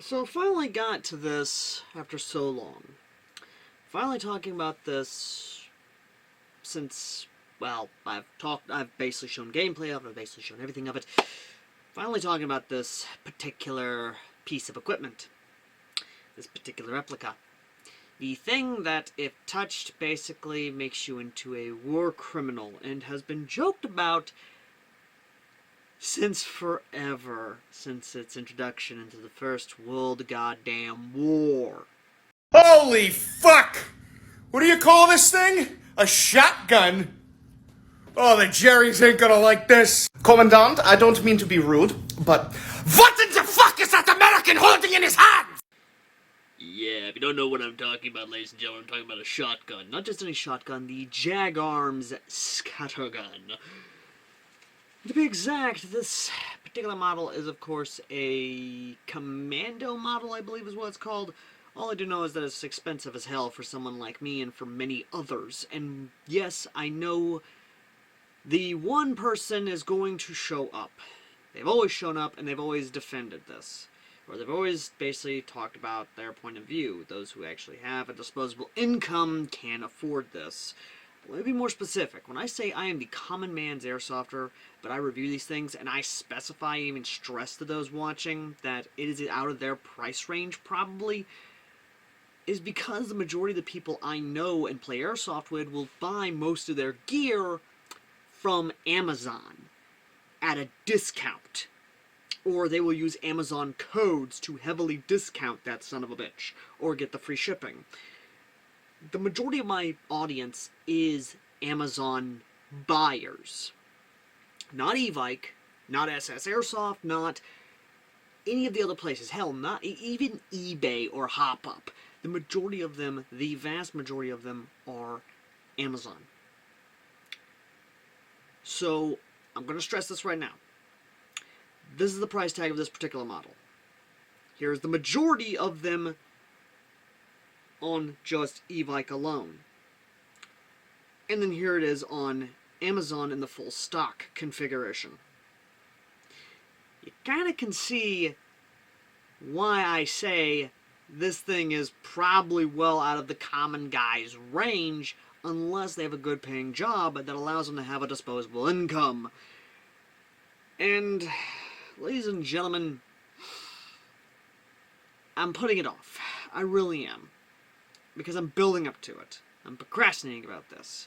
So finally got to this after so long. Finally talking about this since, well, I've basically shown gameplay of it, I've basically shown everything of it. Finally talking about this particular piece of equipment. This particular replica. The thing that, if touched, basically makes you into a war criminal and has been joked about since forever, since its introduction into the First World Goddamn War. Holy fuck! What do you call this thing? A shotgun? Oh, the Jerrys ain't gonna like this. Commandant, I don't mean to be rude, but what in the fuck is that American holding in his hand? Yeah, if you don't know what I'm talking about, ladies and gentlemen, I'm talking about a shotgun. Not just any shotgun, the Jag Arms Scattergun. To be exact, this particular model is, of course, a commando model, I believe is what it's called. All I do know is that it's expensive as hell for someone like me and for many others. And yes, I know the one person is going to show up. They've always shown up and they've always defended this. Or they've always basically talked about their point of view. Those who actually have a disposable income can afford this. Let me be more specific. When I say I am the common man's airsofter, but I review these things and I specify and even stress to those watching that it is out of their price range probably, is because the majority of the people I know and play airsoft with will buy most of their gear from Amazon at a discount. Or they will use Amazon codes to heavily discount that son of a bitch, or get the free shipping. The majority of my audience is Amazon buyers. Not Evike, not SS Airsoft, not any of the other places. Hell, not even eBay or Hop-Up. The majority of them, the vast majority of them, are Amazon. So, I'm going to stress this right now. This is the price tag of this particular model. Here's the majority of them on just Evike alone. And then here it is on Amazon in the full stock configuration. You kind of can see why I say this thing is probably well out of the common guy's range, unless they have a good paying job that allows them to have a disposable income. And, ladies and gentlemen, I'm putting it off. I really am. Because I'm building up to it. I'm procrastinating about this.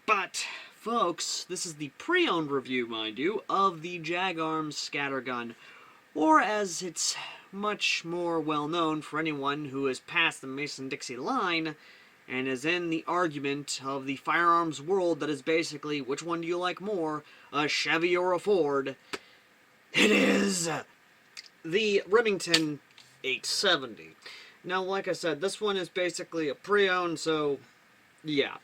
But, folks, this is the pre-owned review, mind you, of the Jag Arms Scattergun, or as it's much more well known for anyone who has passed the Mason-Dixie line and is in the argument of the firearms world that is basically, which one do you like more, a Chevy or a Ford? It is the Remington 870. Now, like I said, this one is basically a pre-owned, so yeah.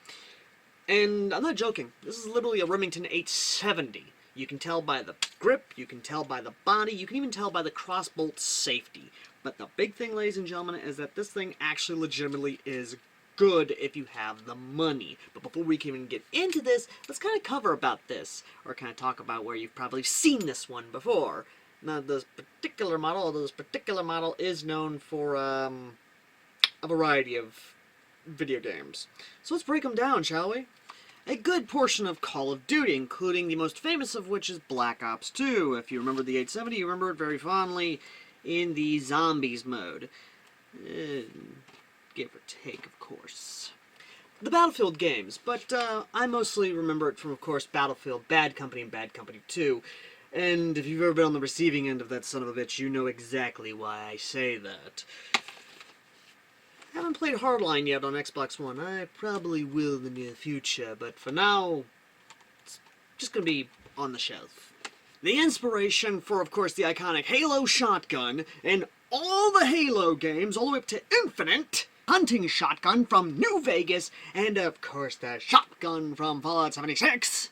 And I'm not joking. This is literally a Remington 870. You can tell by the grip, you can tell by the body, you can even tell by the crossbolt safety. But the big thing, ladies and gentlemen, is that this thing actually legitimately is good if you have the money. But before we can even get into this, let's kind of cover about this, or kind of talk about where you've probably seen this one before. Now, this particular model, although this particular model is known for a variety of video games. So let's break them down, shall we? A good portion of Call of Duty, including the most famous of which is Black Ops 2. If you remember the 870, you remember it very fondly in the Zombies mode. Give or take, of course. The Battlefield games, but I mostly remember it from, of course, Battlefield, Bad Company, and Bad Company 2. And if you've ever been on the receiving end of that son of a bitch, you know exactly why I say that. I haven't played Hardline yet on Xbox One. I probably will in the near future, but for now, it's just going to be on the shelf. The inspiration for, of course, the iconic Halo shotgun, and all the Halo games, all the way up to Infinite, hunting shotgun from New Vegas, and, of course, the shotgun from Fallout 76.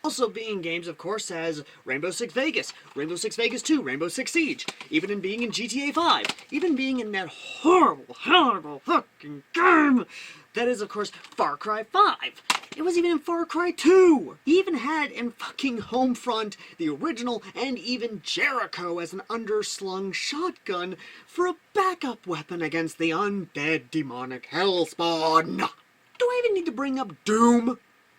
Also being games, of course, as Rainbow Six Vegas, Rainbow Six Vegas 2, Rainbow Six Siege, even in being in GTA 5, even being in that horrible, horrible fucking game that is, of course, Far Cry 5. It was even in Far Cry 2! He even had in fucking Homefront, the original, and even Jericho as an underslung shotgun for a backup weapon against the undead demonic hellspawn. Do I even need to bring up Doom?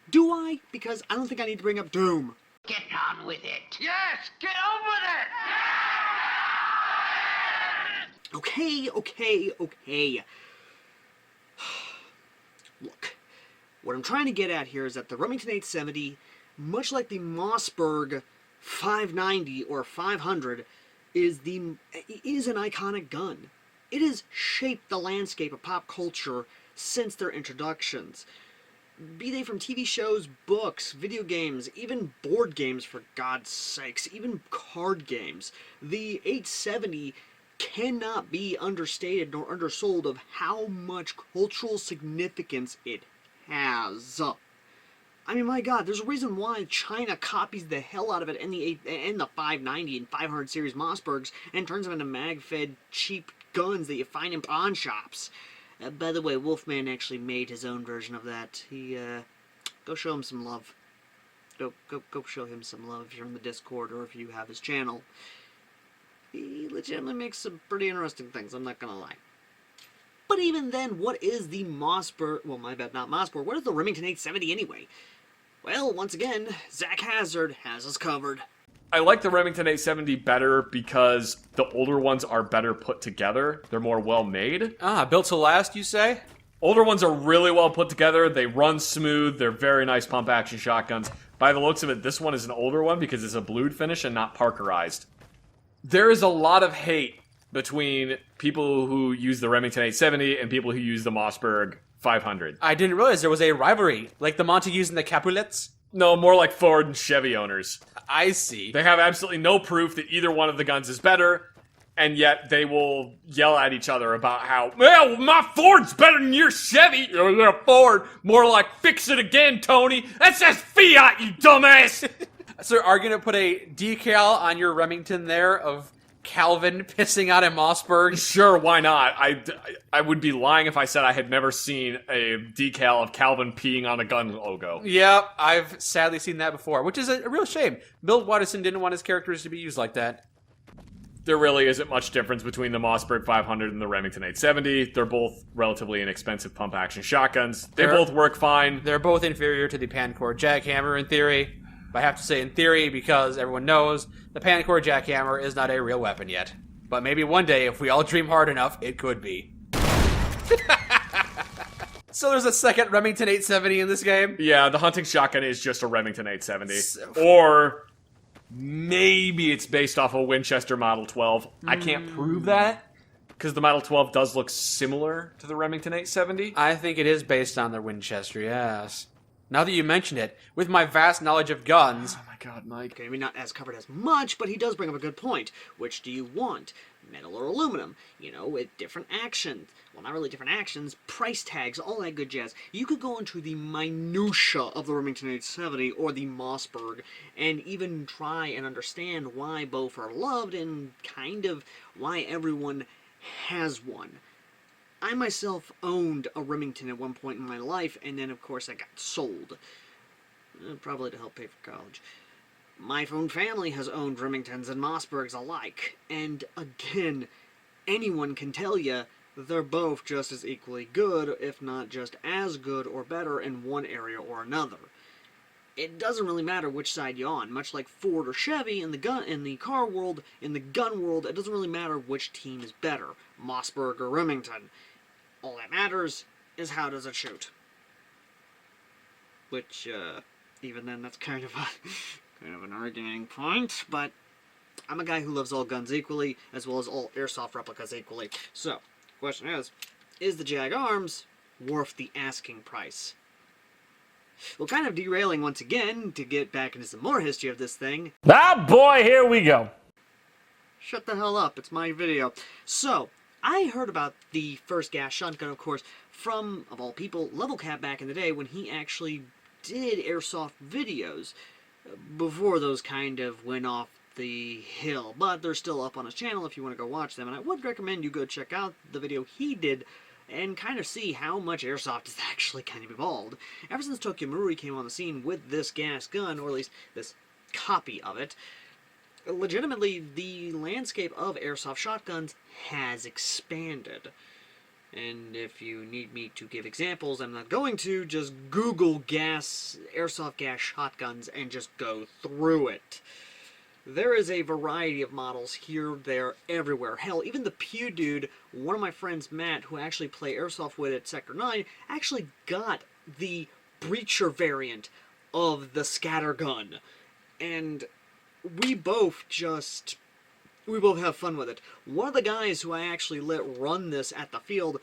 Do I? Because I don't think I need to bring up Doom. Get on with it. Yes, get on with it! Okay. Look, what I'm trying to get at here is that the Remington 870, much like the Mossberg 590 or 500, is an iconic gun. It has shaped the landscape of pop culture since their introductions. Be they from TV shows, books, video games, even board games for God's sakes, even card games. The 870 cannot be understated nor undersold of how much cultural significance it has. I mean, my God, there's a reason why China copies the hell out of it in the 590 and 500 series Mossbergs and turns them into mag-fed cheap guns that you find in pawn shops. By the way, Wolfman actually made his own version of that. Go show him some love. Go show him some love if you're in the Discord or if you have his channel. He legitimately makes some pretty interesting things, I'm not gonna lie. But even then, what is the Mossberg, well, my bad, not Mossberg, what is the Remington 870 anyway? Well, once again, Zach Hazard has us covered. I like the Remington 870 better because the older ones are better put together. They're more well made. Built to last, you say? Older ones are really well put together. They run smooth. They're very nice pump action shotguns. By the looks of it, this one is an older one because it's a blued finish and not Parkerized. There is a lot of hate between people who use the Remington 870 and people who use the Mossberg 500. I didn't realize there was a rivalry, like the Montagues and the Capulets. No, more like Ford and Chevy owners. I see. They have absolutely no proof that either one of the guns is better, and yet they will yell at each other about how, well, my Ford's better than your Chevy. Yeah, Ford. More like, fix it again, Tony. That says Fiat, you dumbass. So are you going to put a decal on your Remington there of Calvin pissing out at Mossberg? Sure, why not? I would be lying if I said I had never seen a decal of Calvin peeing on a gun logo. Yep, I've sadly seen that before, which is a real shame. Bill Watterson didn't want his characters to be used like that. There really isn't much difference between the Mossberg 500 and the Remington 870. They're both relatively inexpensive pump-action shotguns. They both work fine. They're both inferior to the Pancord jackhammer in theory. I have to say in theory because everyone knows the Pancord jackhammer is not a real weapon yet. But maybe one day, if we all dream hard enough, it could be. So there's a second Remington 870 in this game? Yeah, the hunting shotgun is just a Remington 870. Or maybe it's based off a Winchester Model 12. I can't prove that, because the Model 12 does look similar to the Remington 870. I think it is based on the Winchester, yes. Now that you mention it, with my vast knowledge of guns... Oh my God, Mike. Okay, maybe not as covered as much, but he does bring up a good point. Which do you want? Metal or aluminum? You know, with different actions. Well, not really different actions, price tags, all that good jazz. You could go into the minutia of the Remington 870 or the Mossberg and even try and understand why both are loved and kind of why everyone has one. I myself owned a Remington at one point in my life, and then of course I got sold. Probably to help pay for college. My own family has owned Remingtons and Mossbergs alike, and again, anyone can tell you they're both just as equally good, if not just as good or better in one area or another. It doesn't really matter which side you're on. Much like Ford or Chevy in the car world, in the gun world, it doesn't really matter which team is better, Mossberg or Remington. All that matters is how does it shoot. Which, even then, that's kind of an arguing point, but I'm a guy who loves all guns equally, as well as all airsoft replicas equally. So, the question is the Jag Arms worth the asking price? Well, kind of derailing once again, to get back into some more history of this thing. Ah, boy, here we go. Shut the hell up, it's my video. So, I heard about the first gas shotgun, of course, from, of all people, Level Cap back in the day when he actually did airsoft videos before those kind of went off the hill. But they're still up on his channel if you want to go watch them, and I would recommend you go check out the video he did and kind of see how much airsoft has actually kind of evolved. Ever since Tokyo Marui came on the scene with this gas gun, or at least this copy of it, legitimately the landscape of airsoft shotguns has expanded. And if you need me to give examples, I'm not going to. Just Google airsoft gas shotguns and just go through it. There is a variety of models here, there, everywhere. Hell, even the Pew Dude, one of my friends, Matt, who I actually play airsoft with at Sector 9, actually got the breacher variant of the scatter gun. And we both have fun with it. One of the guys who I actually let run this at the field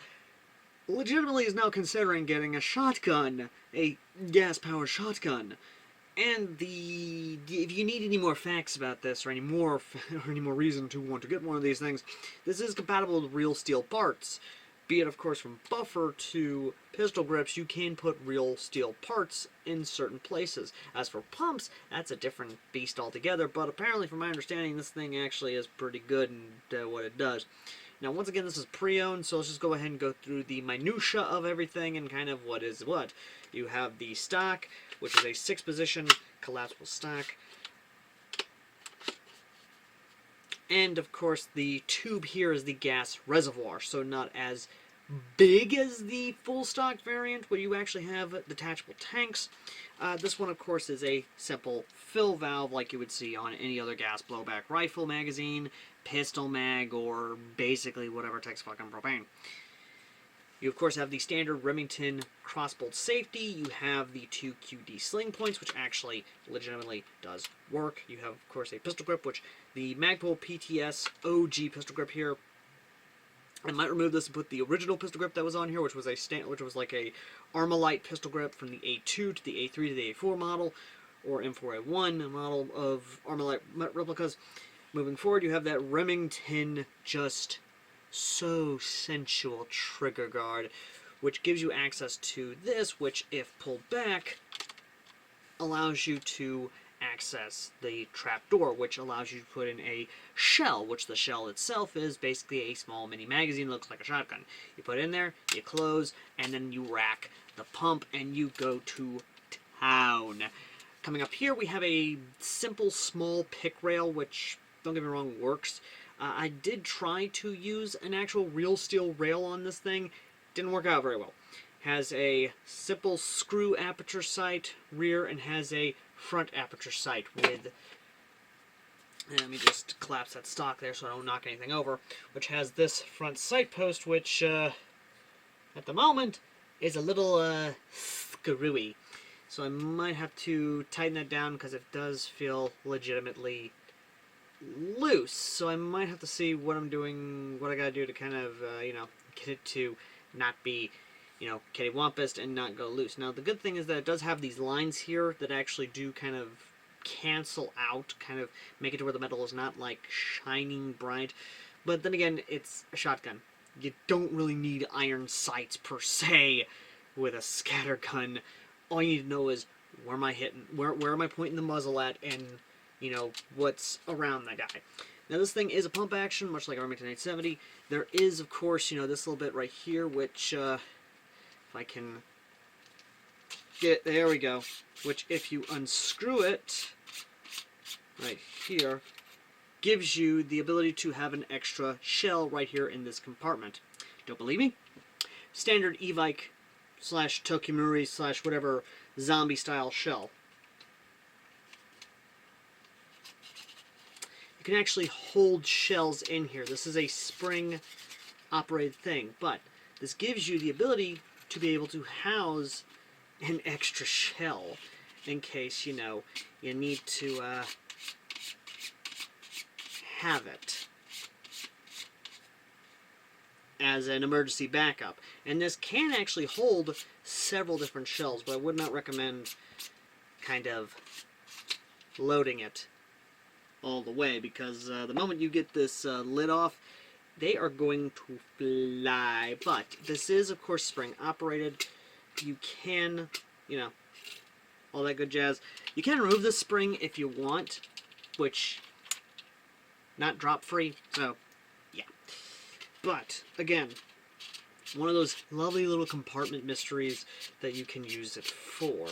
legitimately is now considering getting a shotgun, a gas-powered shotgun. And if you need any more facts about this, or any more reason to want to get one of these things, this is compatible with real steel parts. Be it, of course, from buffer to pistol grips, you can put real steel parts in certain places. As for pumps, that's a different beast altogether, but apparently, from my understanding, this thing actually is pretty good in what it does. Now, once again, this is pre-owned, so let's just go ahead and go through the minutia of everything and kind of what is what. You have the stock, which is a 6-position collapsible stock. And, of course, the tube here is the gas reservoir, so not as big as the full stock variant, where you actually have detachable tanks. This one, of course, is a simple fill valve like you would see on any other gas blowback rifle magazine, pistol mag, or basically whatever takes fucking propane. You, of course, have the standard Remington crossbolt safety. You have the 2 QD sling points, which actually legitimately does work. You have, of course, a pistol grip, which the Magpul PTS OG pistol grip here. I might remove this and put the original pistol grip that was on here, which was like a Armalite pistol grip from the A2 to the A3 to the A4 model, or M4A1 model of Armalite replicas. Moving forward, you have that Remington just so sensual trigger guard, which gives you access to this, which, if pulled back, allows you to access the trapdoor, which allows you to put in a shell, which the shell itself is basically a small mini magazine that looks like a shotgun. You put it in there, you close, and then you rack the pump, and you go to town. Coming up here, we have a simple small pick rail, which, don't get me wrong, works. I did try to use an actual real steel rail on this thing. Didn't work out very well. Has a simple screw aperture sight rear and has a front aperture sight with, let me just collapse that stock there so I don't knock anything over, which has this front sight post, which at the moment is a little screwy. So I might have to tighten that down because it does feel legitimately loose. So I might have to see what I'm doing, what I gotta do to kind of, get it to not be, kittywampus and not go loose. Now, the good thing is that it does have these lines here that actually do kind of cancel out, kind of make it to where the metal is not, like, shining bright. But then again, it's a shotgun. You don't really need iron sights, per se, with a scatter gun. All you need to know is where am I hitting, where am I pointing the muzzle at, and, what's around that guy. Now, this thing is a pump action, much like our Remington 870. There is, of course, this little bit right here, which, if I can get, there we go, which if you unscrew it, right here, gives you the ability to have an extra shell right here in this compartment. Don't believe me? Standard Evike / Tokimuri / whatever zombie style shell. You can actually hold shells in here. This is a spring operated thing, but this gives you the ability to be able to house an extra shell in case, you need to have it as an emergency backup. And this can actually hold several different shells, but I would not recommend kind of loading it all the way, because the moment you get this lid off, they are going to fly. But this is, of course, spring operated. You can, all that good jazz. You can remove this spring if you want, which, not drop free, so, yeah. But, again, one of those lovely little compartment mysteries that you can use it for.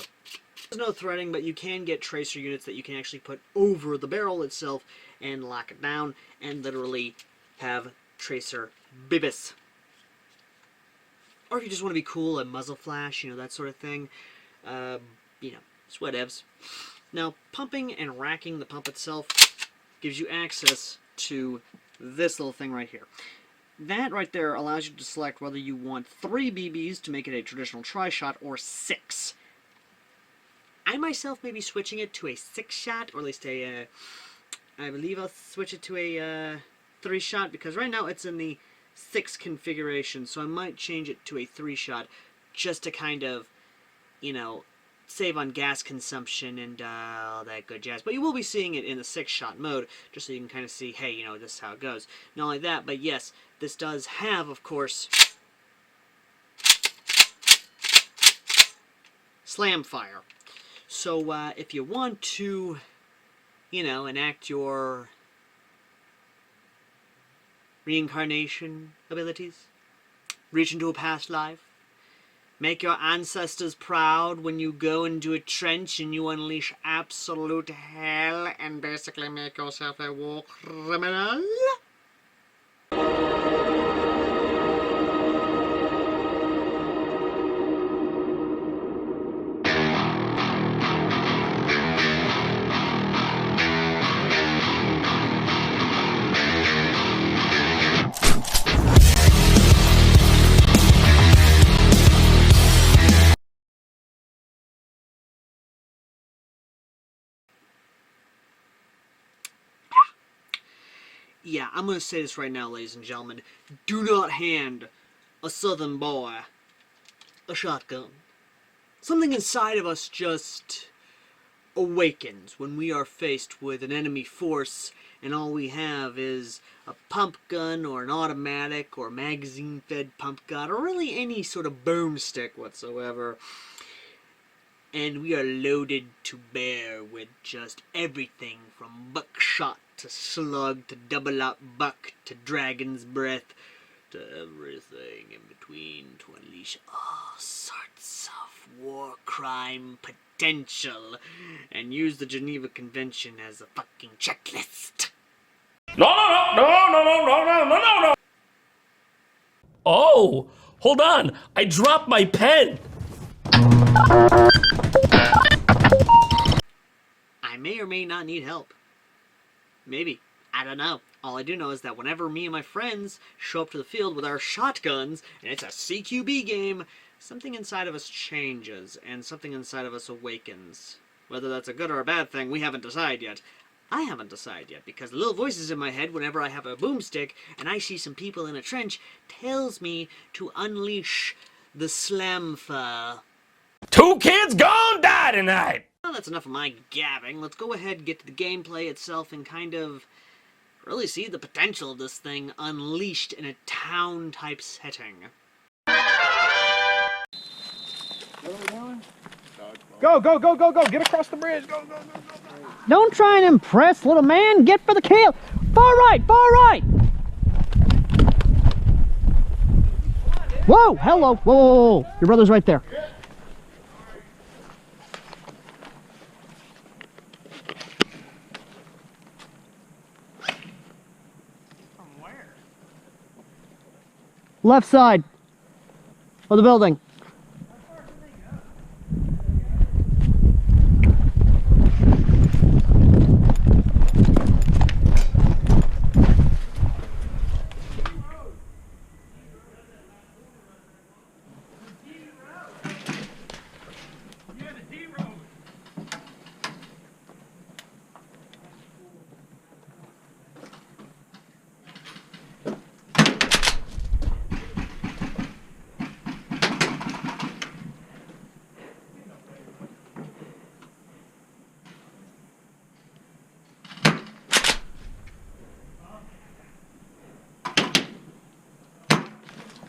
There's no threading, but you can get tracer units that you can actually put over the barrel itself and lock it down and literally have tracer bibis. Or if you just want to be cool, a muzzle flash, you know, that sort of thing. You know, it's whatevs. Now, pumping and racking the pump itself gives you access to this little thing right here. That right there allows you to select whether you want 3 BBs to make it a traditional tri-shot or 6. I myself may be switching it to a 6-shot, or at least a, I believe I'll switch it to a 3-shot, because right now it's in the 6 configuration, so I might change it to a 3-shot just to kind of, you know, save on gas consumption and all that good jazz. But you will be seeing it in the 6-shot mode, just so you can kind of see, hey, you know, this is how it goes. Not only that, but yes, this does have, of course, slam fire. So if you want to, you know, enact your reincarnation abilities, reach into a past life, make your ancestors proud when you go into a trench and you unleash absolute hell and basically make yourself a war criminal. Yeah, I'm going to say this right now, ladies and gentlemen. Do not hand a southern boy a shotgun. Something inside of us just awakens when we are faced with an enemy force and all we have is a pump gun or an automatic or magazine-fed pump gun or really any sort of boomstick whatsoever. And we are loaded to bear with just everything from buckshot to slug to double-up buck to dragon's breath to everything in between to unleash all sorts of war crime potential and use the Geneva Convention as a fucking checklist. No. Oh, hold on. I dropped my pen. I may or may not need help. Maybe. I don't know. All I do know is that whenever me and my friends show up to the field with our shotguns, and it's a CQB game, something inside of us changes, and something inside of us awakens. Whether that's a good or a bad thing, we haven't decided yet. I haven't decided yet, because the little voices in my head whenever I have a boomstick, and I see some people in a trench, tells me to unleash the slamfa. 2 kids gone die tonight. Well, that's enough of my gabbing. Let's go ahead and get to the gameplay itself and kind of really see the potential of this thing unleashed in a town-type setting. Go, go, go, go, go. Get across the bridge. Go, go, go, go, go. Don't try and impress, little man. Get for the kill. Far right, far right. Whoa, hello. Whoa, whoa, whoa. Your brother's right there. Left side of the building.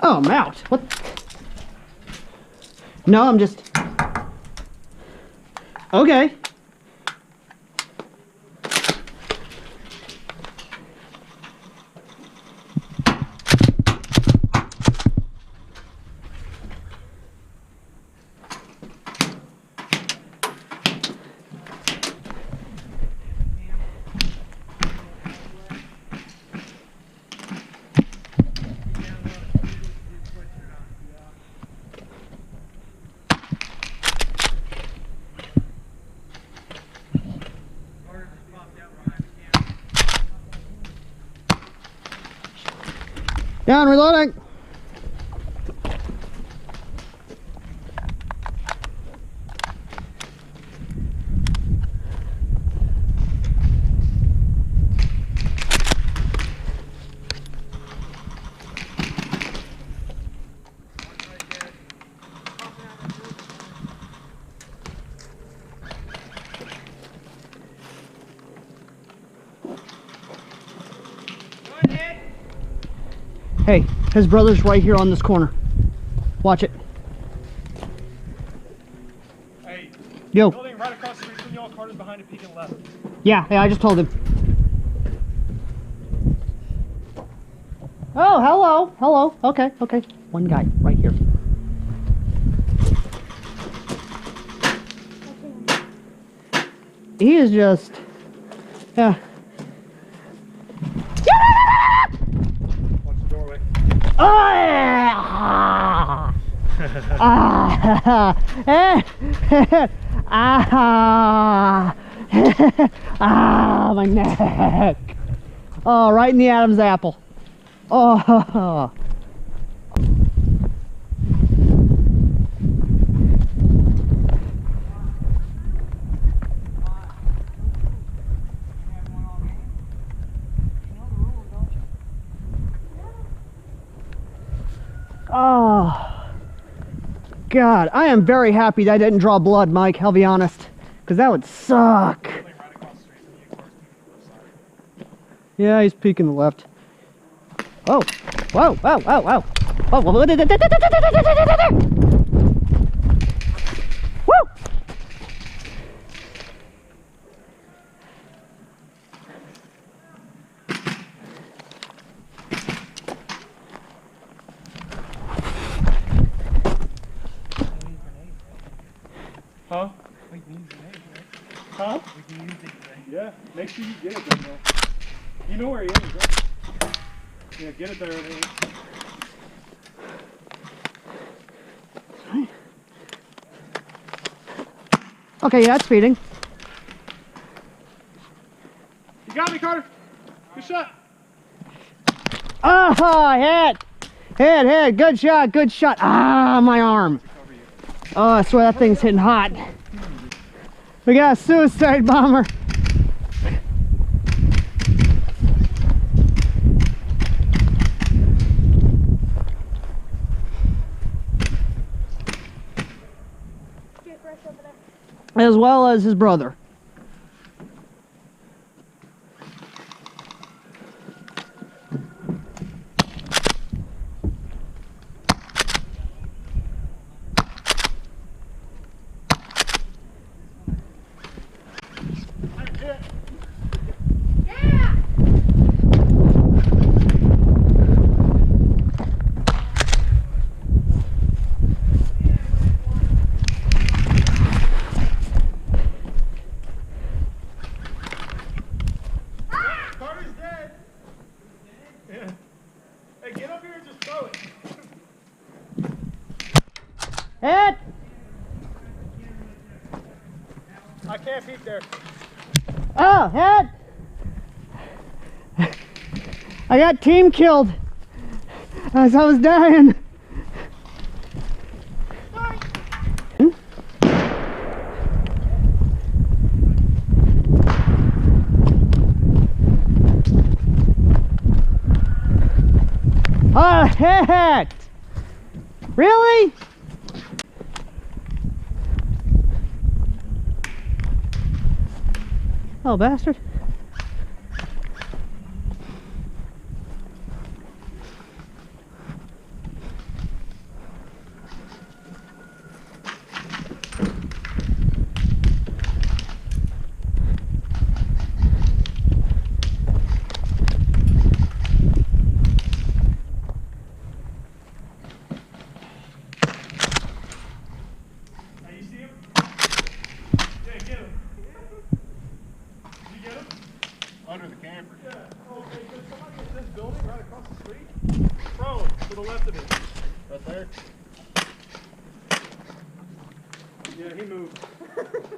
Oh, I'm out. What? No, I'm just... Okay. Down, reloading. Hey, his brother's right here on this corner. Watch it. Hey, Yo. building right across the street from y'all, Carter's behind it, peeking left. Yeah, I just told him. Oh, hello, hello. Okay, okay. One guy right here. He is just, yeah. Watch the doorway. Ah! Ah! Ah! My neck. Oh, right in the Adam's apple. Oh. Oh, God, I am very happy that I didn't draw blood, Mike, I'll be honest, because that would suck. Yeah, he's peeking the left. Oh, whoa, whoa, whoa, whoa. Whoa, whoa, whoa. Woo! Huh? We can use the name, right? Huh? We can use the name. Yeah, make sure you get it then, though. You know where he is, right? Yeah, get it there. Okay, yeah, that's feeding. You got me, Carter. Good shot. Oh, hit! Hit, hit, good shot, good shot. Ah, my arm. Oh, I swear that thing's hitting hot. We got a suicide bomber. As well as his brother. Carter's dead. Yeah. Hey, get up here and just throw it. Hit! I can't peek there. Oh, hit! I got team killed as I was dying. Oh, hit! Really? Oh, bastard. You see him? Yeah, get him. Did you get him? Under the camper. Yeah. Okay, could somebody in this building right across the street? Throw him to the left of it. Right there. Yeah, he moved.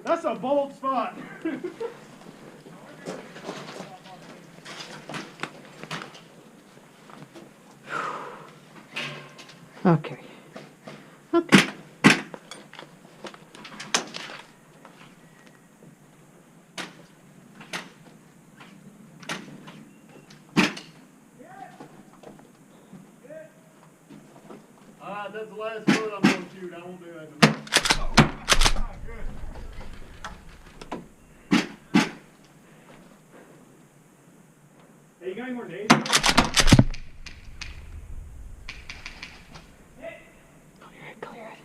That's a bold spot. Okay. Okay. Alright, that's the last bullet I'm going to shoot. I won't do that no more. Ah, good. Hey, you got any more days? Clear it.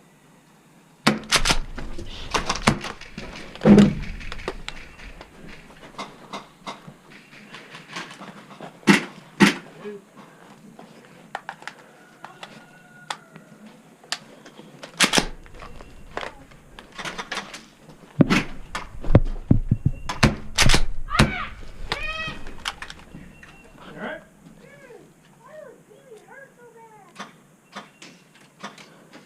Alright?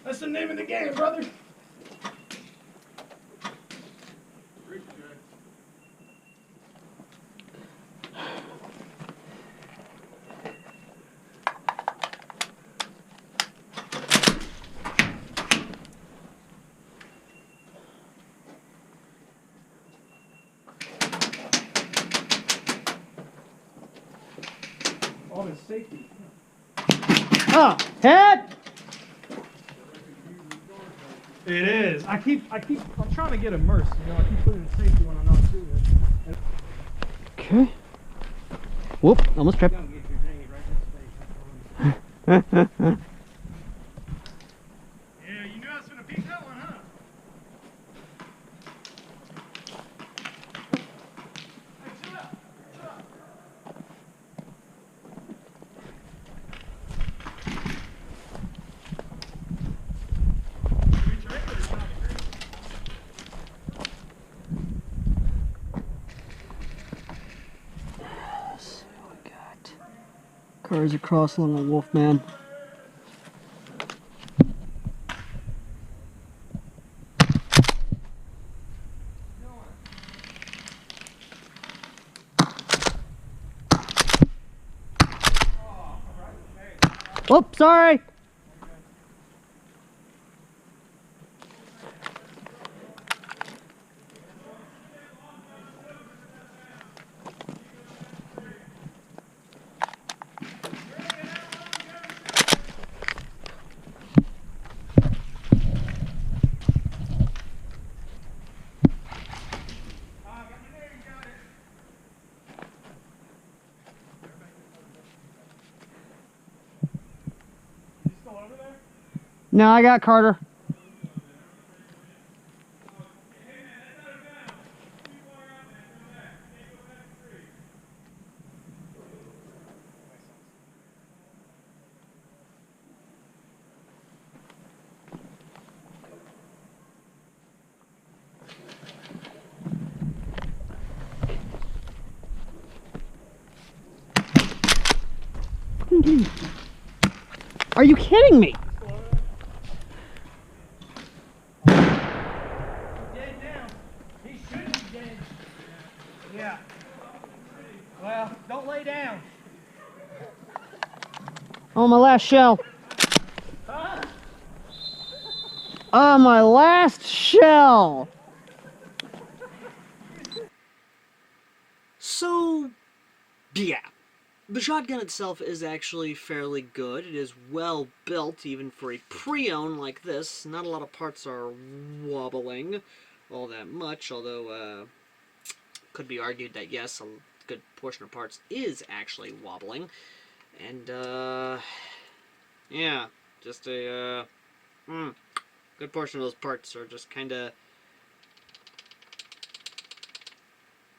That's the name of the game, brother. All this safety. Oh, head! It is. I'm trying to get immersed, you know, I keep putting in safety when I'm not doing it. Okay. Whoop, almost tripped. Don't get your dinghy right in the face. Yeah, you knew I was gonna pick that one, huh? Hey, chill out. Chill out. We tried, but it's not great. Cars across along the Wolfman. Oops, sorry. You still over there? No, I got Carter. Are you kidding me? Dead now. He should be dead. Yeah. Well, don't lay down. Oh, my last shell. Oh, my last shell. So, yeah. The shotgun itself is actually fairly good. It is well built, even for a pre-owned like this. Not a lot of parts are wobbling all that much, although could be argued that yes, a good portion of parts is actually wobbling. And, yeah, just a, good portion of those parts are just kind of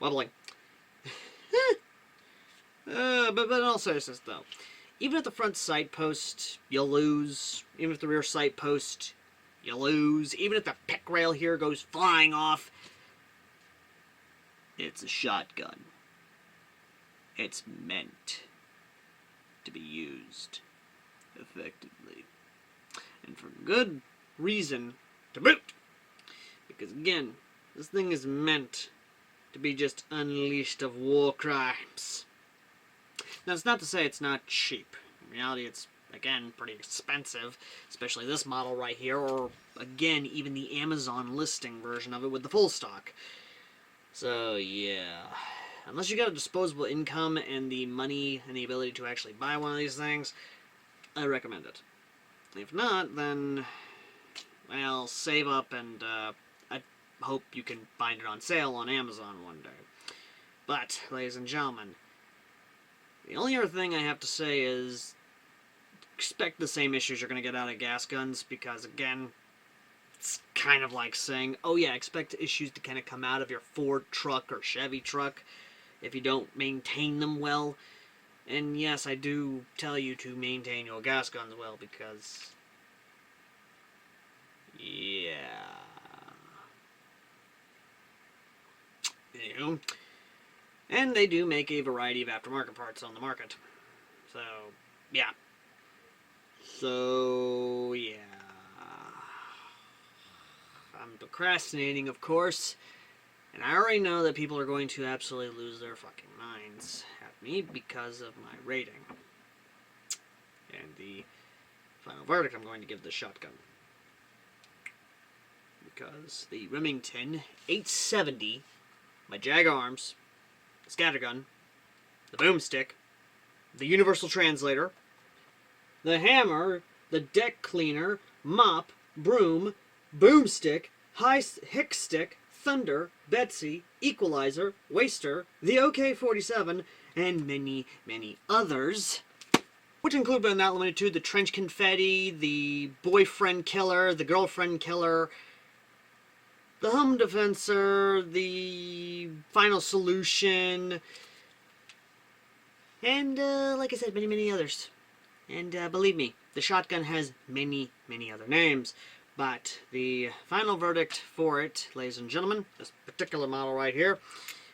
wobbling. But in all seriousness, though, even if the front sight post, you lose. Even if the rear sight post, you lose. Even if the pick rail here goes flying off, it's a shotgun. It's meant to be used effectively. And for good reason to boot. Because again, this thing is meant to be just unleashed of war crimes. Now, it's not to say it's not cheap. In reality, it's again, pretty expensive, especially this model right here, or, again, even the Amazon listing version of it with the full stock. So, yeah. Unless you got a disposable income and the money and the ability to actually buy one of these things, I recommend it. If not, then, well, save up and I hope you can find it on sale on Amazon one day. But, ladies and gentlemen, the only other thing I have to say is expect the same issues you're going to get out of gas guns, because, again, it's kind of like saying, oh yeah, expect issues to kind of come out of your Ford truck or Chevy truck if you don't maintain them well. And yes, I do tell you to maintain your gas guns well, because, yeah. Anywho, and they do make a variety of aftermarket parts on the market. So, yeah. So, yeah. I'm procrastinating, of course. And I already know that people are going to absolutely lose their fucking minds at me because of my rating. And the final verdict I'm going to give the shotgun. Because the Remington 870 by Jag Arms, the scattergun, the boomstick, the universal translator, the hammer, the deck cleaner, mop, broom, boomstick, hick stick, thunder, Betsy, equalizer, waster, the OK-47, and many, many others, which include but not limited to the trench confetti, the boyfriend killer, the girlfriend killer, the home defensor, the final solution, and like I said, many, many others. And believe me, the shotgun has many, many other names. But the final verdict for it, ladies and gentlemen, this particular model right here,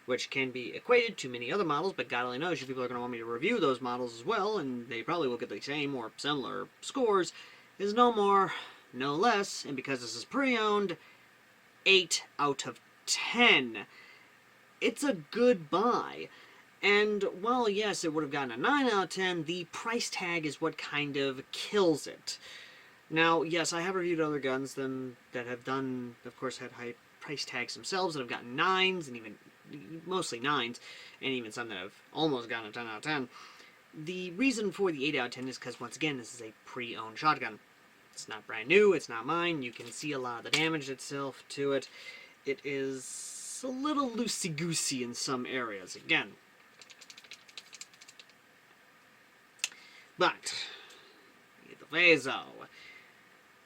which can be equated to many other models, but God only knows you people are going to want me to review those models as well, and they probably will get the same or similar scores, is no more, no less, and because this is pre-owned, 8 out of 10. It's a good buy. And while, yes, it would have gotten a 9 out of 10, the price tag is what kind of kills it. Now, yes, I have reviewed other guns that have done, of course, had high price tags themselves that have gotten 9s, and even, mostly 9s, and even some that have almost gotten a 10 out of 10. The reason for the 8 out of 10 is because, once again, this is a pre-owned shotgun. It's not brand new, it's not mine, you can see a lot of the damage itself to it. It is a little loosey-goosey in some areas, again. But, either way, though,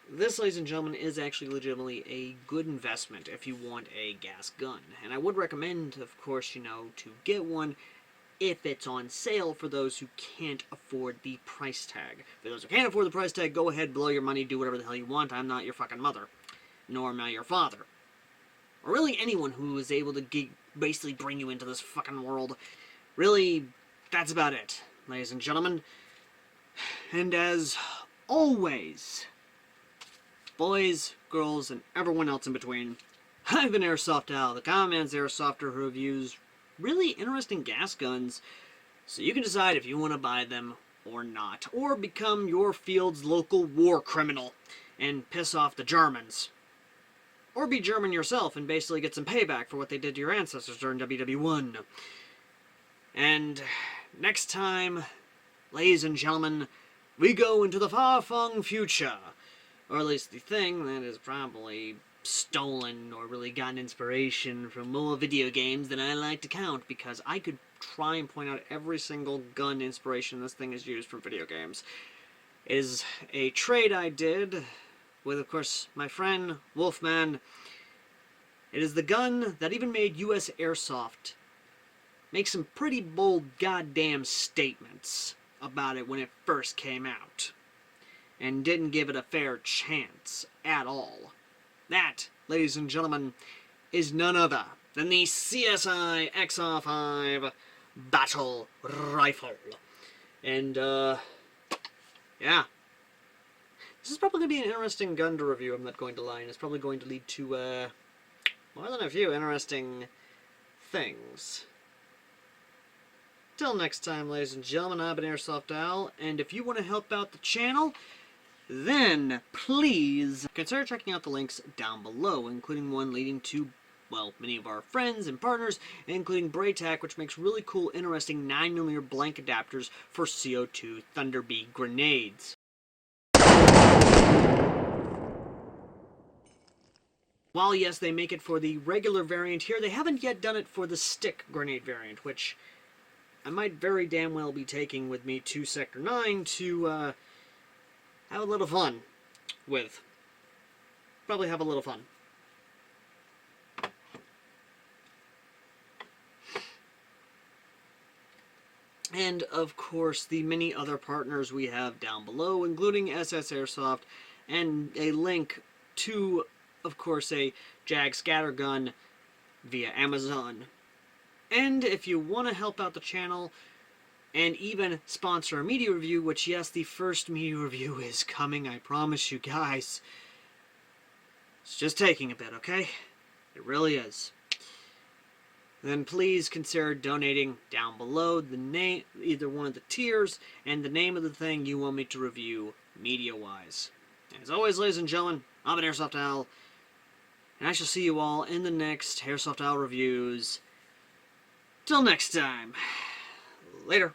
this, ladies and gentlemen, is actually legitimately a good investment if you want a gas gun. And I would recommend, of course, you know, to get one if it's on sale for those who can't afford the price tag. For those who can't afford the price tag, go ahead, blow your money, do whatever the hell you want. I'm not your fucking mother. Nor am I your father. Or really anyone who is able to basically bring you into this fucking world. Really, that's about it, ladies and gentlemen. And as always, boys, girls, and everyone else in between, I've been AirsoftAL, the common man's airsofter who reviews really interesting gas guns, so you can decide if you want to buy them or not, or become your field's local war criminal and piss off the Germans. Or be German yourself and basically get some payback for what they did to your ancestors during WW1. And next time, ladies and gentlemen, we go into the far-flung future. Or at least the thing that is probably stolen or really gotten inspiration from more video games than I like to count, because I could try and point out every single gun inspiration this thing has used from video games. It is a trade I did with, of course, my friend Wolfman. It is the gun that even made US Airsoft make some pretty bold goddamn statements about it when it first came out, and didn't give it a fair chance at all. That, ladies and gentlemen, is none other than the CSI XR5 Battle Rifle. And, yeah. This is probably going to be an interesting gun to review, I'm not going to lie, and it's probably going to lead to, more than a few interesting things. Till next time, ladies and gentlemen, I've been AirsoftAL, and if you want to help out the channel, then please consider checking out the links down below, including one leading to, well, many of our friends and partners, including Braytac, which makes really cool, interesting 9mm blank adapters for CO2 Thunder Bee grenades. While, yes, they make it for the regular variant here, they haven't yet done it for the stick grenade variant, which I might very damn well be taking with me to Sector 9 to have a little fun with. Probably have a little fun. And, of course, the many other partners we have down below, including SS Airsoft, and a link to, of course, a Jag scattergun via Amazon. And if you want to help out the channel, and even sponsor a media review, which, yes, the first media review is coming, I promise you guys. It's just taking a bit, okay? It really is. Then please consider donating down below the name, either one of the tiers, and the name of the thing you want me to review media-wise. As always, ladies and gentlemen, I've been AirsoftAL, and I shall see you all in the next AirsoftAL reviews. Till next time. Later.